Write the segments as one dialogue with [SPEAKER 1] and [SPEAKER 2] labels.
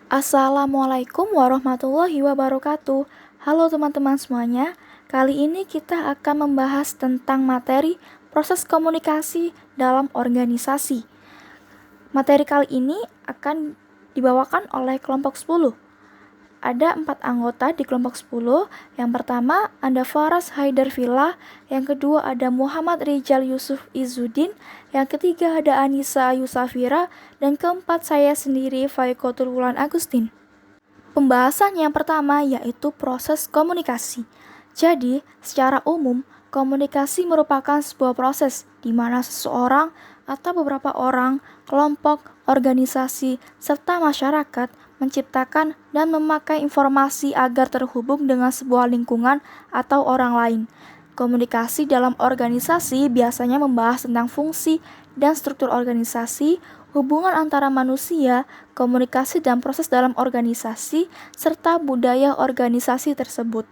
[SPEAKER 1] Assalamualaikum warahmatullahi wabarakatuh. Halo teman-teman semuanya. Kali ini kita akan membahas tentang materi proses komunikasi dalam organisasi. Materi kali ini akan dibawakan oleh kelompok 10. Ada 4 anggota di kelompok 10. Yang pertama ada Faras Haidar Villa, yang kedua ada Muhammad Rizal Yusuf Izzuddin, yang ketiga ada Anissa Yusafira, dan keempat saya sendiri Faikotul Wulan Agustin. Pembahasan yang pertama yaitu proses komunikasi. Jadi, secara umum, komunikasi merupakan sebuah proses di mana seseorang atau beberapa orang, kelompok, organisasi, serta masyarakat menciptakan dan memakai informasi agar terhubung dengan sebuah lingkungan atau orang lain. Komunikasi dalam organisasi biasanya membahas tentang fungsi dan struktur organisasi, hubungan antara manusia, komunikasi dan proses dalam organisasi, serta budaya organisasi tersebut.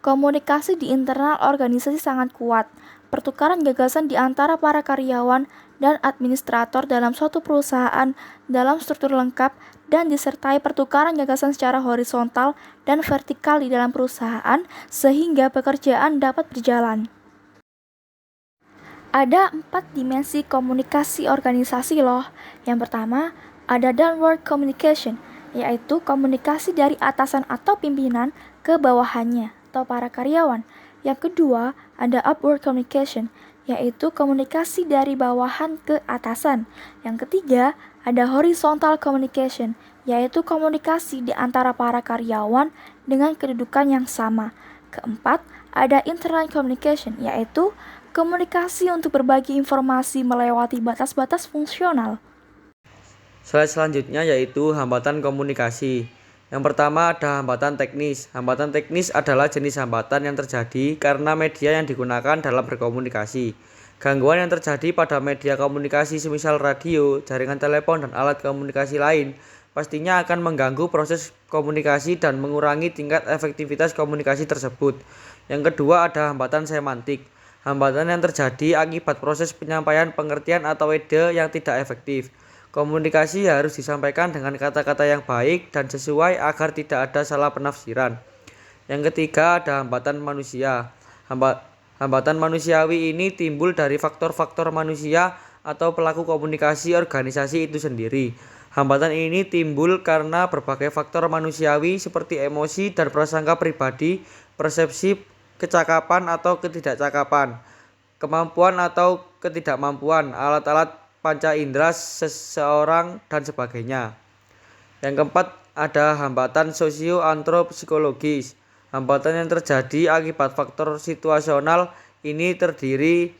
[SPEAKER 1] Komunikasi di internal organisasi sangat kuat. Pertukaran gagasan di antara para karyawan dan administrator dalam suatu perusahaan dalam struktur lengkap dan disertai pertukaran gagasan secara horizontal dan vertikal di dalam perusahaan sehingga pekerjaan dapat berjalan. Ada 4 dimensi komunikasi organisasi loh. Yang pertama, ada downward communication, yaitu komunikasi dari atasan atau pimpinan ke bawahannya atau para karyawan. Yang kedua, ada upward communication, yaitu komunikasi dari bawahan ke atasan. Yang ketiga, ada horizontal communication, yaitu komunikasi di antara para karyawan dengan kedudukan yang sama. Keempat, ada internal communication, yaitu komunikasi untuk berbagi informasi melewati batas-batas fungsional.
[SPEAKER 2] Slide selanjutnya yaitu hambatan komunikasi. Yang pertama ada hambatan teknis. Hambatan teknis adalah jenis hambatan yang terjadi karena media yang digunakan dalam berkomunikasi. Gangguan yang terjadi pada media komunikasi semisal radio, jaringan telepon, dan alat komunikasi lain pastinya akan mengganggu proses komunikasi dan mengurangi tingkat efektivitas komunikasi tersebut. Yang kedua ada hambatan semantik. Hambatan yang terjadi akibat proses penyampaian pengertian atau ide yang tidak efektif. Komunikasi harus disampaikan dengan kata-kata yang baik dan sesuai agar tidak ada salah penafsiran. Yang ketiga ada hambatan manusia. Hambatan manusiawi ini timbul dari faktor-faktor manusia atau pelaku komunikasi organisasi itu sendiri. Hambatan ini timbul karena berbagai faktor manusiawi seperti emosi dan prasangka pribadi, persepsi kecakapan atau ketidakcakapan, kemampuan atau ketidakmampuan, alat-alat panca indera seseorang, dan sebagainya. Yang keempat ada hambatan sosio-antropsikologis. Hambatan yang terjadi akibat faktor situasional ini terdiri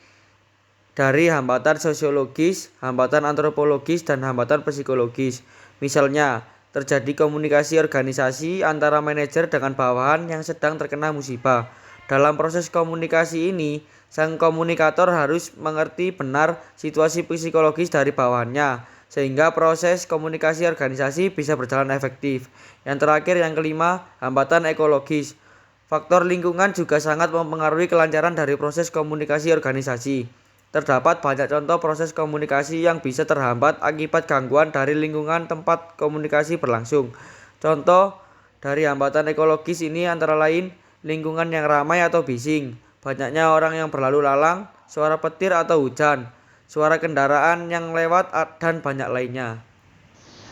[SPEAKER 2] dari hambatan sosiologis, hambatan antropologis, dan hambatan psikologis. Misalnya, terjadi komunikasi organisasi antara manajer dengan bawahan yang sedang terkena musibah. Dalam proses komunikasi ini, sang komunikator harus mengerti benar situasi psikologis dari bawahannya, sehingga proses komunikasi organisasi bisa berjalan efektif. Yang terakhir, yang kelima, hambatan ekologis. Faktor lingkungan juga sangat mempengaruhi kelancaran dari proses komunikasi organisasi. Terdapat banyak contoh proses komunikasi yang bisa terhambat akibat gangguan dari lingkungan tempat komunikasi berlangsung. Contoh dari hambatan ekologis ini antara lain lingkungan yang ramai atau bising, banyaknya orang yang berlalu lalang, suara petir atau hujan, suara kendaraan yang lewat, dan banyak lainnya.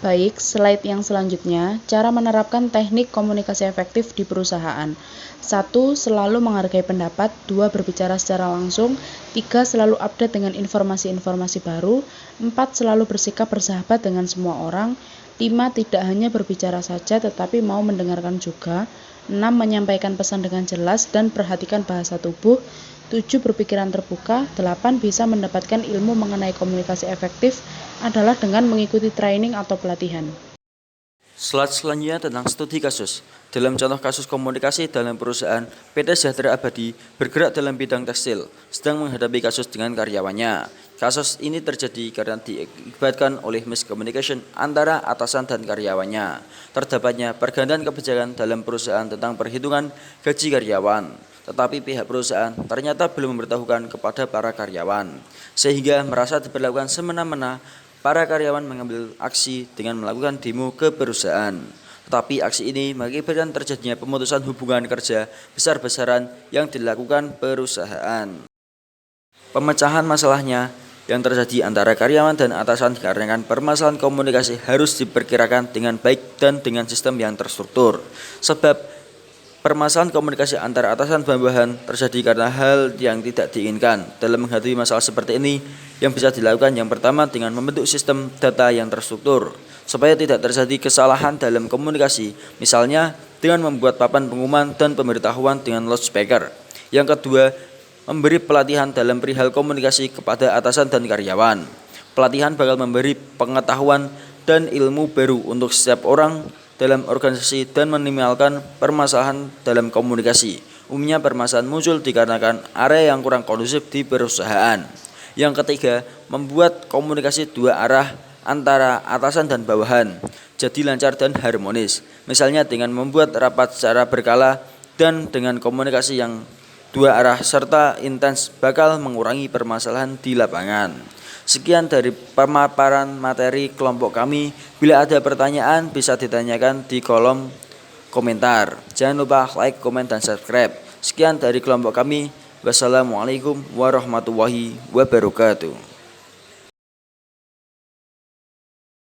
[SPEAKER 3] Baik, slide yang selanjutnya, cara menerapkan teknik komunikasi efektif di perusahaan. 1. Selalu menghargai pendapat. 2. Berbicara secara langsung. 3. Selalu update dengan informasi-informasi baru. 4. Selalu bersikap bersahabat dengan semua orang. 5. Tidak hanya berbicara saja tetapi mau mendengarkan juga. 6. Menyampaikan pesan dengan jelas dan perhatikan bahasa tubuh. 7. Berpikiran terbuka. 8. Bisa mendapatkan ilmu mengenai komunikasi efektif adalah dengan mengikuti training atau pelatihan.
[SPEAKER 4] Slide selanjutnya tentang studi kasus. Dalam contoh kasus komunikasi dalam perusahaan, PT Sejahtera Abadi bergerak dalam bidang tekstil, sedang menghadapi kasus dengan karyawannya. Kasus ini terjadi karena diakibatkan oleh miscommunication antara atasan dan karyawannya. Terdapatnya pergantian kebijakan dalam perusahaan tentang perhitungan gaji karyawan, tetapi pihak perusahaan ternyata belum memberitahukan kepada para karyawan, sehingga merasa diperlakukan semena-mena para karyawan mengambil aksi dengan melakukan demo ke perusahaan. Tetapi aksi ini mengakibatkan terjadinya pemutusan hubungan kerja besar-besaran yang dilakukan perusahaan. Pemecahan masalahnya yang terjadi antara karyawan dan atasan dikarenakan permasalahan komunikasi harus diperkirakan dengan baik dan dengan sistem yang terstruktur. Sebab permasalahan komunikasi antara atasan dan bawahan terjadi karena hal yang tidak diinginkan. Dalam menghadapi masalah seperti ini, yang bisa dilakukan yang pertama dengan membentuk sistem data yang terstruktur, supaya tidak terjadi kesalahan dalam komunikasi, misalnya dengan membuat papan pengumuman dan pemberitahuan dengan loudspeaker. Yang kedua, memberi pelatihan dalam perihal komunikasi kepada atasan dan karyawan. Pelatihan bakal memberi pengetahuan dan ilmu baru untuk setiap orang dalam organisasi dan meminimalkan permasalahan dalam komunikasi. Umumnya permasalahan muncul dikarenakan area yang kurang kondusif di perusahaan. Yang ketiga, membuat komunikasi dua arah antara atasan dan bawahan jadi lancar dan harmonis. Misalnya dengan membuat rapat secara berkala dan dengan komunikasi yang dua arah serta intens bakal mengurangi permasalahan di lapangan. Sekian dari pemaparan materi kelompok kami. Bila ada pertanyaan bisa ditanyakan di kolom komentar. Jangan lupa like, komen, dan subscribe. Sekian dari kelompok kami. Wassalamualaikum warahmatullahi wabarakatuh.